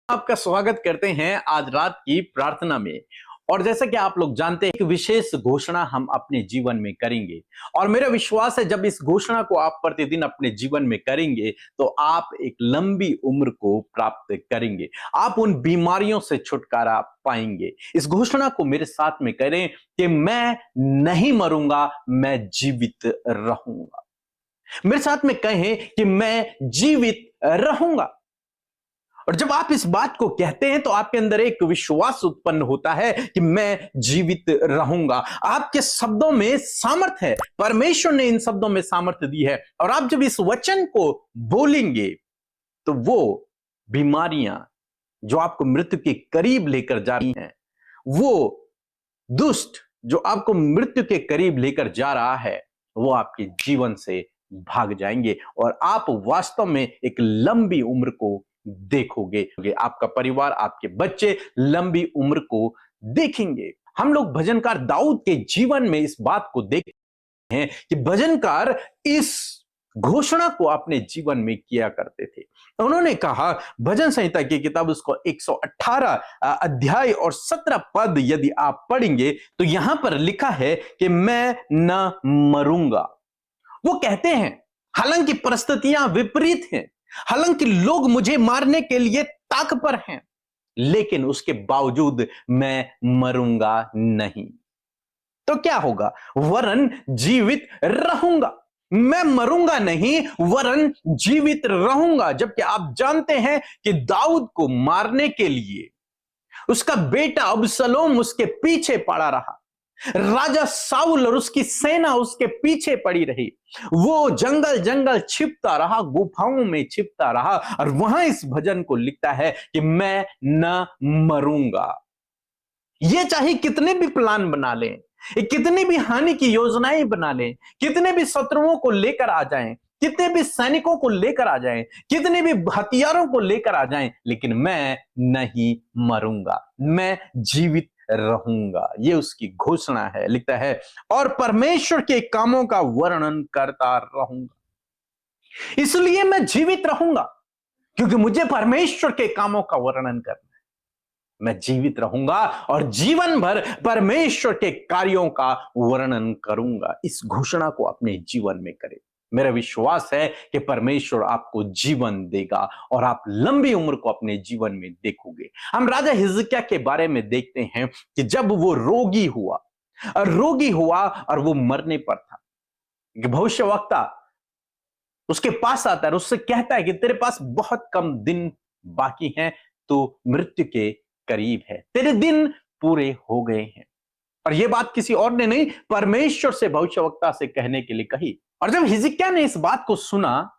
आपका स्वागत करते हैं आज रात की प्रार्थना में। और जैसा कि आप लोग जानते हैं, एक विशेष घोषणा हम अपने जीवन में करेंगे। और मेरा विश्वास है जब इस घोषणा को आप प्रतिदिन अपने जीवन में करेंगे तो आप एक लंबी उम्र को प्राप्त करेंगे, आप उन बीमारियों से छुटकारा पाएंगे। इस घोषणा को मेरे साथ में करें कि मैं नहीं मरूंगा, मैं जीवित रहूंगा। मेरे साथ में कहें कि मैं जीवित रहूंगा। और जब आप इस बात को कहते हैं तो आपके अंदर एक विश्वास उत्पन्न होता है कि मैं जीवित रहूंगा। आपके शब्दों में सामर्थ्य है, परमेश्वर ने इन शब्दों में सामर्थ्य दी है। और आप जब इस वचन को बोलेंगे तो वो बीमारियां जो आपको मृत्यु के करीब लेकर जा रही हैं, वो दुष्ट जो आपको मृत्यु के करीब लेकर जा रहा है, वो आपके जीवन से भाग जाएंगे और आप वास्तव में एक लंबी उम्र को देखोगे। आपका परिवार, आपके बच्चे लंबी उम्र को देखेंगे। हम लोग भजनकार दाऊद के जीवन में इस बात को देखते हैं कि भजनकार इस घोषणा को अपने जीवन में किया करते थे। उन्होंने कहा, भजन संहिता की किताब उसको 118 अध्याय और 17 पद यदि आप पढ़ेंगे तो यहां पर लिखा है कि मैं न मरूंगा। वो कहते हैं हालांकि परिस्थितियां विपरीत हैं, हालांकि लोग मुझे मारने के लिए ताक पर हैं, लेकिन उसके बावजूद मैं मरूंगा नहीं। तो क्या होगा? वरन जीवित रहूंगा। मैं मरूंगा नहीं वरन जीवित रहूंगा। जबकि आप जानते हैं कि दाऊद को मारने के लिए उसका बेटा अबसलोम उसके पीछे पड़ा रहा, राजा साउल और उसकी सेना उसके पीछे पड़ी रही। वो जंगल जंगल छिपता रहा, गुफाओं में छिपता रहा। और वहां इस भजन को लिखता है कि मैं न मरूंगा। ये चाहे कितने भी प्लान बना लें, कितनी भी हानि की योजनाएं बना लें, कितने भी शत्रुओं को लेकर आ जाएं, कितने भी सैनिकों को लेकर आ जाएं, कितने भी हथियारों को लेकर आ जाएं, लेकिन मैं नहीं मरूंगा, मैं जीवित रहूंगा। ये उसकी घोषणा है। लिखता है, और परमेश्वर के कामों का वर्णन करता रहूंगा। इसलिए मैं जीवित रहूंगा क्योंकि मुझे परमेश्वर के कामों का वर्णन करना। मैं जीवित रहूंगा और जीवन भर परमेश्वर के कार्यों का वर्णन करूंगा। इस घोषणा को अपने जीवन में करें। मेरा विश्वास है कि परमेश्वर आपको जीवन देगा और आप लंबी उम्र को अपने जीवन में देखोगे। हम राजा हिजकिय्याह के बारे में देखते हैं कि जब वो रोगी हुआ और वो मरने पर था, भविष्यवक्ता उसके पास आता है और उससे कहता है कि तेरे पास बहुत कम दिन बाकी हैं, तो मृत्यु के करीब है, तेरे दिन पूरे हो गए हैं। और यह बात किसी और ने नहीं, परमेश्वर से भविष्यवक्ता से कहने के लिए कही। और जब हिजकिय्याह ने इस बात को सुना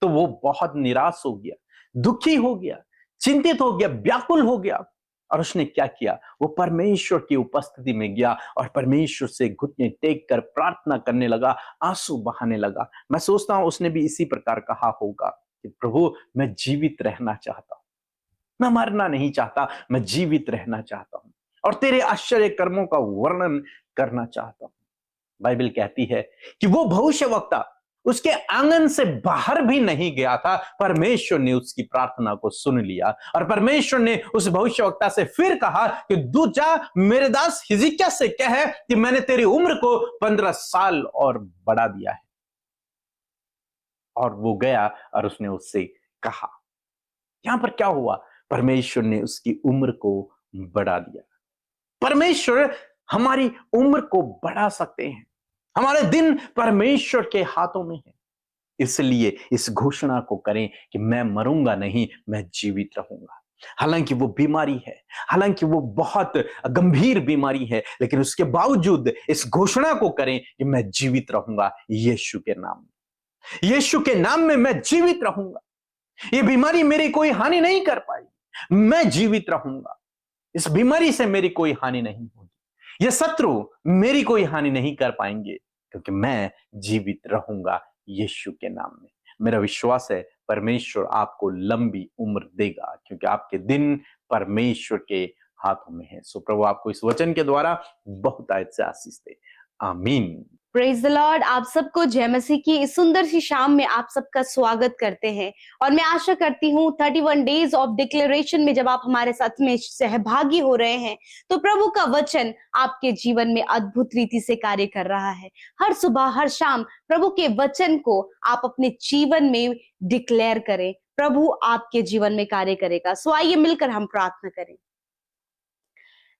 तो वो बहुत निराश हो गया, दुखी हो गया, चिंतित हो गया, व्याकुल हो गया। और उसने क्या किया? वो परमेश्वर की उपस्थिति में गया और परमेश्वर से घुटने टेक कर प्रार्थना करने लगा, आंसू बहाने लगा। मैं सोचता हूं उसने भी इसी प्रकार कहा होगा कि प्रभु, मैं जीवित रहना चाहता हूं, मैं मरना नहीं चाहता, मैं जीवित रहना चाहता हूं और तेरे आश्चर्य कर्मों का वर्णन करना चाहता हूं। बाइबल कहती है कि वो भविष्यवक्ता उसके आंगन से बाहर भी नहीं गया था, परमेश्वर ने उसकी प्रार्थना को सुन लिया। और परमेश्वर ने उस भविष्यवक्ता से फिर कहा कि तू जा, मेरे दास हिजकिय्याह से कह कि मैंने तेरी उम्र को 15 साल और बढ़ा दिया है। और वो गया और उसने उससे कहा। यहां पर क्या हुआ? परमेश्वर ने उसकी उम्र को बढ़ा दिया। परमेश्वर हमारी उम्र को बढ़ा सकते हैं। हमारे दिन परमेश्वर के हाथों में है। इसलिए इस घोषणा को करें कि मैं मरूंगा नहीं, मैं जीवित रहूंगा। हालांकि वो बीमारी है, हालांकि वो बहुत गंभीर बीमारी है, लेकिन उसके बावजूद इस घोषणा को करें कि मैं जीवित रहूंगा यीशु के नाम में। यीशु के नाम में मैं जीवित रहूंगा। ये बीमारी मेरी कोई हानि नहीं कर पाई, मैं जीवित रहूंगा। इस बीमारी से मेरी कोई हानि नहीं होगी, ये शत्रु मेरी कोई हानि नहीं कर पाएंगे, क्योंकि मैं जीवित रहूंगा यीशु के नाम में। मेरा विश्वास है परमेश्वर आपको लंबी उम्र देगा, क्योंकि आपके दिन परमेश्वर के हाथों में है। सो प्रभु आपको इस वचन के द्वारा बहुत से आशीष दे। आमीन। Praise the Lord. आप सबको जय मसीह की इस सुंदर सी शाम में आप सबका स्वागत करते हैं। और मैं आशा करती हूँ 31 डेज ऑफ डिक्लेरेशन में जब आप हमारे साथ में सहभागी हो रहे हैं तो प्रभु का वचन आपके जीवन में अद्भुत रीति से कार्य कर रहा है। हर सुबह हर शाम प्रभु के वचन को आप अपने जीवन में डिक्लेयर करें, प्रभु आपके जीवन में कार्य करेगा। सो आइए मिलकर हम प्रार्थना करें।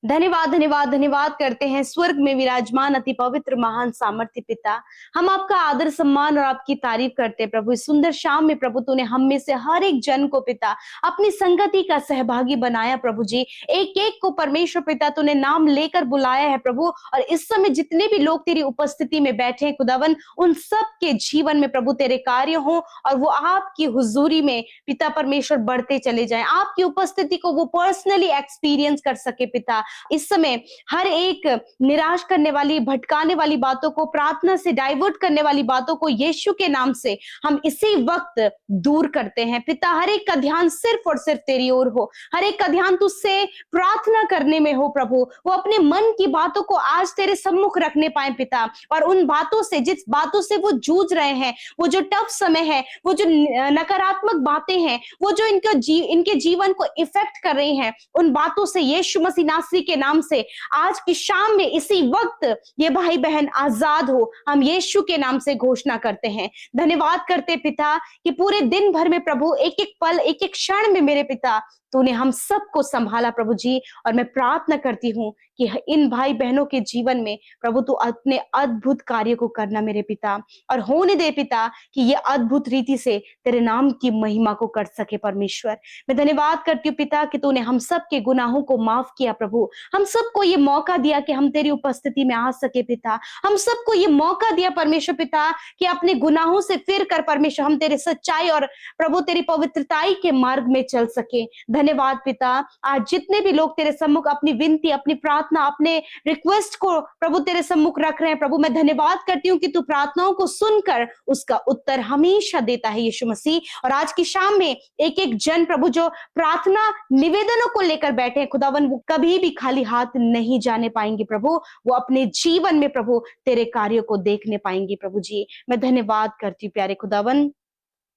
धन्यवाद धन्यवाद धन्यवाद करते हैं स्वर्ग में विराजमान अति पवित्र महान सामर्थ्य पिता। हम आपका आदर सम्मान और आपकी तारीफ करते हैं प्रभु। इस सुंदर शाम में प्रभु तूने हम में से हर एक जन को पिता अपनी संगति का सहभागी बनाया प्रभु जी। एक एक को परमेश्वर पिता तूने नाम लेकर बुलाया है प्रभु। और इस समय जितने भी लोग तेरी उपस्थिति में बैठे हैं खुदावन, उन सब के जीवन में प्रभु तेरे कार्य हो और वो आपकी हुजूरी में पिता परमेश्वर बढ़ते चले जाएं। आपकी उपस्थिति को वो पर्सनली एक्सपीरियंस कर सके पिता। इस समय हर एक निराश करने वाली, भटकाने वाली बातों को, प्रार्थना से डाइवर्ट करने वाली बातों को यीशु के नाम से हम इसी वक्त दूर करते हैं पिता। हर एक का ध्यान सिर्फ और सिर्फ तेरी ओर हो, हर एक का ध्यान तुझसे प्रार्थना करने में हो प्रभु। वो अपने मन की बातों को आज तेरे सम्मुख रखने पाए पिता। और उन बातों से, जिस बातों से वो जूझ रहे हैं, वो जो टफ समय है, वो जो नकारात्मक बातें हैं, वो जो इनके जीवन को इफेक्ट कर रही हैं, उन बातों से यीशु मसीह नासरी के नाम से आज की शाम में इसी वक्त ये भाई बहन आजाद हो, हम यीशु के नाम से घोषणा करते हैं। धन्यवाद करते पिता कि पूरे दिन भर में प्रभु एक एक पल, एक एक क्षण में मेरे पिता तूने हम सबको संभाला प्रभु जी। और मैं प्रार्थना करती हूं कि इन भाई बहनों के जीवन में प्रभु तू अपने अद्भुत कार्य को करना मेरे पिता। और होने दे पिता कि ये अद्भुत रीति से तेरे नाम की महिमा को कर सके परमेश्वर। मैं धन्यवाद करती हूँ पिता कि तूने हम सब के गुनाहों को माफ किया प्रभु। हम सबको ये मौका दिया कि हम तेरी उपस्थिति में आ सके पिता। हम सबको ये मौका दिया परमेश्वर पिता कि अपने गुनाहों से फिर कर परमेश्वर हम तेरे सच्चाई और प्रभु तेरी पवित्रताई के मार्ग में चल सके। धन्यवाद पिता। आज जितने भी लोग तेरे सम्मुख अपनी विनती, अपनी प्रार्थना, अपने रिक्वेस्ट को प्रभु तेरे सम्मुख रख रहे हैं प्रभु, मैं धन्यवाद करती हूँ कि तू प्रार्थनाओं को सुनकर उसका उत्तर हमेशा देता है यीशु मसीह। और आज की शाम में एक एक जन प्रभु जो प्रार्थना निवेदनों को लेकर बैठे हैं खुदावन, वो कभी भी खाली हाथ नहीं जाने पाएंगे प्रभु। वो अपने जीवन में प्रभु तेरे कार्यों को देखने पाएंगे प्रभु जी। मैं धन्यवाद करती हूँ प्यारे खुदावन।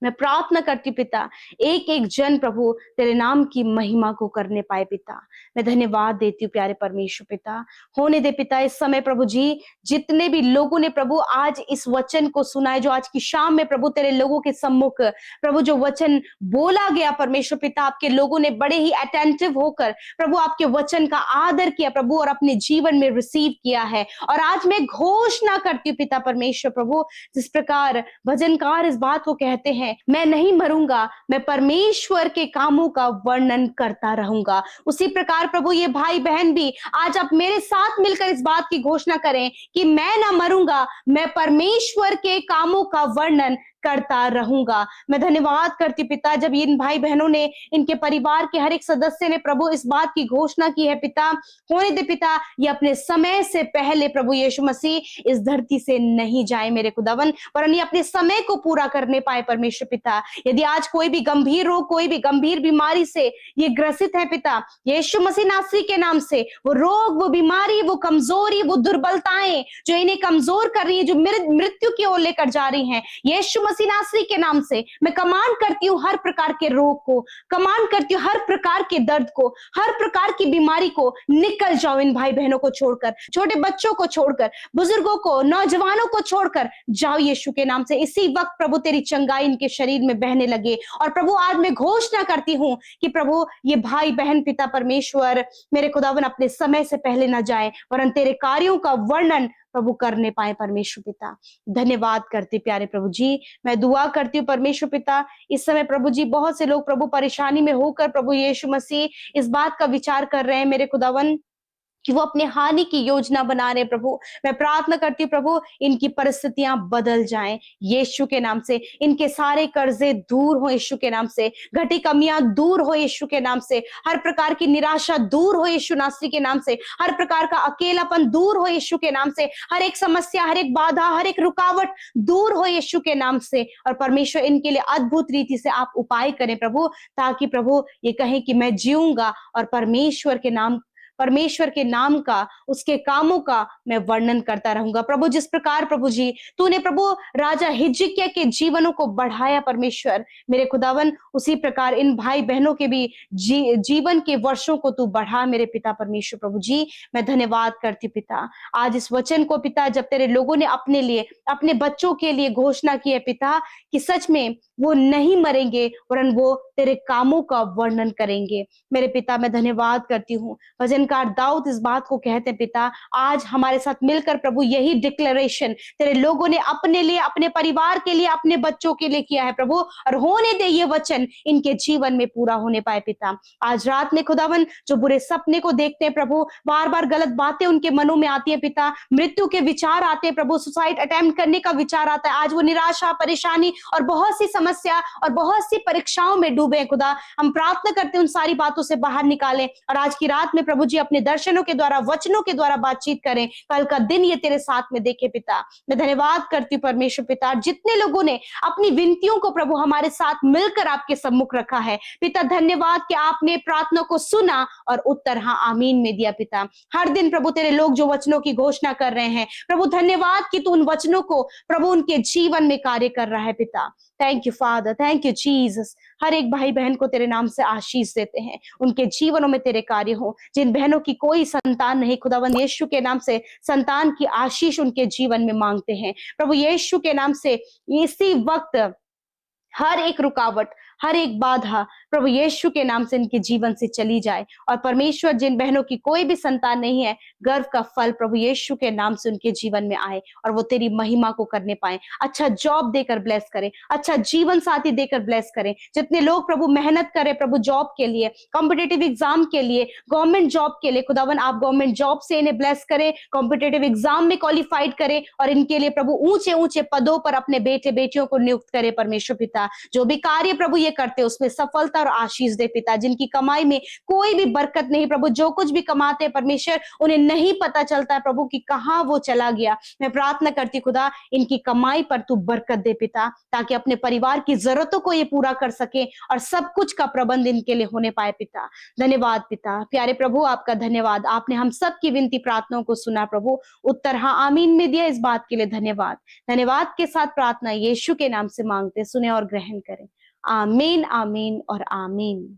मैं प्रार्थना करती पिता एक एक जन प्रभु तेरे नाम की महिमा को करने पाए पिता। मैं धन्यवाद देती हूँ प्यारे परमेश्वर पिता। होने दे पिता इस समय प्रभु जी जितने भी लोगों ने प्रभु आज इस वचन को सुना है, जो आज की शाम में प्रभु तेरे लोगों के सम्मुख प्रभु जो वचन बोला गया परमेश्वर पिता, आपके लोगों ने बड़े ही अटेंटिव होकर प्रभु आपके वचन का आदर किया प्रभु और अपने जीवन में रिसीव किया है। और आज मैं घोषणा करती हूँ पिता परमेश्वर प्रभु, जिस प्रकार भजनकार इस बात को कहते हैं, मैं नहीं मरूंगा, मैं परमेश्वर के कामों का वर्णन करता रहूंगा, उसी प्रकार प्रभु ये भाई बहन भी आज आप मेरे साथ मिलकर इस बात की घोषणा करें कि मैं ना मरूंगा, मैं परमेश्वर के कामों का वर्णन करता रहूंगा। मैं धन्यवाद करती पिता जब इन भाई बहनों ने, इनके परिवार के हर एक सदस्य ने प्रभु इस बात की घोषणा की है पिता। होने दे पिता ये अपने समय से पहले प्रभु यीशु मसीह इस धरती से नहीं जाए मेरे खुदावन, वरन ये अपने समय को पूरा करने पाए परमेश्वर पिता। यदि आज कोई भी गंभीर रोग, कोई भी गंभीर बीमारी से ये ग्रसित है पिता, यीशु मसीह नासरी के नाम से वो रोग, वो बीमारी, वो कमजोरी, वो दुर्बलताएं जो इन्हें कमजोर कर रही है, जो मृत्यु की ओर लेकर जा रही हैं, यीशु मसीह नासरी के नाम से मैं कमांड करती हूँ हर प्रकार के रोग को, कमांड करती हूँ हर प्रकार के दर्द को, हर प्रकार की बीमारी को निकल जाओ इन भाई बहनों को छोड़कर, छोटे बच्चों को छोड़कर, बुजुर्गों को, नौजवानों को छोड़कर जाओ यीशु के नाम से। इसी वक्त प्रभु तेरी चंगाई इनके शरीर में बहने लगे। और प्रभु आज मैं घोषणा करती हूँ कि प्रभु ये भाई बहन पिता परमेश्वर मेरे खुदावन अपने समय से पहले ना जाए, वरन तेरे कार्यों का वर्णन प्रभु करने पाए परमेश्वर पिता। धन्यवाद करती प्यारे प्रभु जी। मैं दुआ करती हूँ परमेश्वर पिता इस समय प्रभु जी बहुत से लोग प्रभु परेशानी में होकर प्रभु यीशु मसीह इस बात का विचार कर रहे हैं मेरे खुदावन कि वो अपने हानि की योजना बना रहे प्रभु। मैं प्रार्थना करती हूँ प्रभु इनकी परिस्थितियां बदल जाएं यीशु के नाम से, इनके सारे कर्जे दूर हो यीशु के नाम से, घटी कमियां दूर हो यीशु के नाम से, हर प्रकार की निराशा दूर हो यीशु नासरी के नाम से, हर प्रकार का अकेलापन दूर हो यीशु के नाम से, हर एक समस्या, हर एक बाधा, हर एक रुकावट दूर हो यीशु के नाम से। और परमेश्वर इनके लिए अद्भुत रीति से आप उपाय करें प्रभु, ताकि प्रभु ये कहें कि मैं जीऊंगा और परमेश्वर के नाम परमेश्वर के नाम का, उसके कामों का मैं वर्णन करता रहूंगा। प्रभु जिस प्रकार प्रभु जी तूने प्रभु राजा हिजकिय्याह के जीवनों को बढ़ाया परमेश्वर, मेरे खुदावन उसी प्रकार इन भाई बहनों के भी जीवन के वर्षों को तू बढ़ा मेरे पिता परमेश्वर। प्रभु जी मैं धन्यवाद करती पिता, आज इस वचन को पिता जब तेरे लोगों ने अपने लिए, अपने बच्चों के लिए घोषणा की है पिता कि सच में वो नहीं मरेंगे वरन वो तेरे कामों का वर्णन करेंगे। मेरे पिता मैं धन्यवाद करती हूँ। भजनकार दाऊद इस बात को कहते हैं पिता, आज हमारे साथ मिलकर प्रभु यही डिक्लेरेशन तेरे लोगों ने अपने लिए, अपने परिवार के लिए, अपने बच्चों के लिए किया है प्रभु, और होने दे ये वचन इनके जीवन में पूरा होने पाए पिता। आज रात में खुदावन जो बुरे सपने को देखते हैं प्रभु, बार बार गलत बातें उनके मनों में आती है पिता, मृत्यु के विचार आते हैं प्रभु, सुसाइड अटेम्प्ट करने का विचार आता है, आज वो निराशा, परेशानी और बहुत सी समस्या और बहुत सी परीक्षाओं में डूबे हैं खुदा, हम प्रार्थना करते हैं उन सारी बातों से बाहर निकालें और आज की रात में प्रभु जी अपने दर्शनों के द्वारा, वचनों के द्वारा बातचीत करें, कल का दिन ये तेरे साथ में देखे पिता। मैं धन्यवाद करती हूँ परमेश्वर पिता, जितने लोगों ने अपनी विनतियों को प्रभु हमारे साथ मिलकर आपके सम्मुख रखा है पिता, धन्यवाद कि आपने प्रार्थना को सुना और उत्तर हाँ आमीन में दिया पिता। हर दिन प्रभु तेरे लोग जो वचनों की घोषणा कर रहे हैं प्रभु, धन्यवाद कि तू उन वचनों को प्रभु उनके जीवन में कार्य कर रहा है पिता। Thank you father, thank you Jesus. हर एक भाई बहन को तेरे नाम से आशीष देते हैं, उनके जीवनों में तेरे कार्य हो। जिन बहनों की कोई संतान नहीं खुदावन यीशु के नाम से संतान की आशीष उनके जीवन में मांगते हैं प्रभु यीशु के नाम से। इसी वक्त हर एक रुकावट, हर एक बाधा प्रभु यीशु के नाम से इनके जीवन से चली जाए, और परमेश्वर जिन बहनों की कोई भी संतान नहीं है, गर्व का फल प्रभु यीशु के नाम से उनके जीवन में आए और वो तेरी महिमा को करने पाए। अच्छा जॉब देकर ब्लेस करें, अच्छा जीवन साथी देकर ब्लेस करें। जितने लोग प्रभु मेहनत करें प्रभु जॉब के लिए, कॉम्पिटेटिव एग्जाम के लिए, गवर्नमेंट जॉब के लिए, खुदावन आप गवर्नमेंट जॉब से इन्हें ब्लेस करें, कॉम्पिटेटिव एग्जाम में क्वालिफाइड करें और इनके लिए प्रभु ऊंचे ऊंचे पदों पर अपने बेटे बेटियों को नियुक्त करे परमेश्वर पिता। जो भी कार्य प्रभु ये करते उसमें सफलता और आशीष दे पिता। जिनकी कमाई में कोई भी बरकत नहीं प्रभु, जो कुछ भी कमाते परमेश्वर उन्हें नहीं पता चलता है प्रभु कि कहां वो चला गया, मैं प्रार्थना करती खुदा इनकी कमाई पर तू बरकत दे पिता, ताकि अपने परिवार की जरूरतों को ये पूरा कर सके और सब कुछ का प्रबंध इनके लिए होने पाए पिता। धन्यवाद पिता, प्यारे प्रभु आपका धन्यवाद, आपने हम सब की विनती प्रार्थनाओं को सुना प्रभु, उत्तर हाँ आमीन में दिया, इस बात के लिए धन्यवाद। धन्यवाद के साथ प्रार्थना यीशु के नाम से मांगते, सुने और ग्रहण करें। आमीन आमीन और आमीन।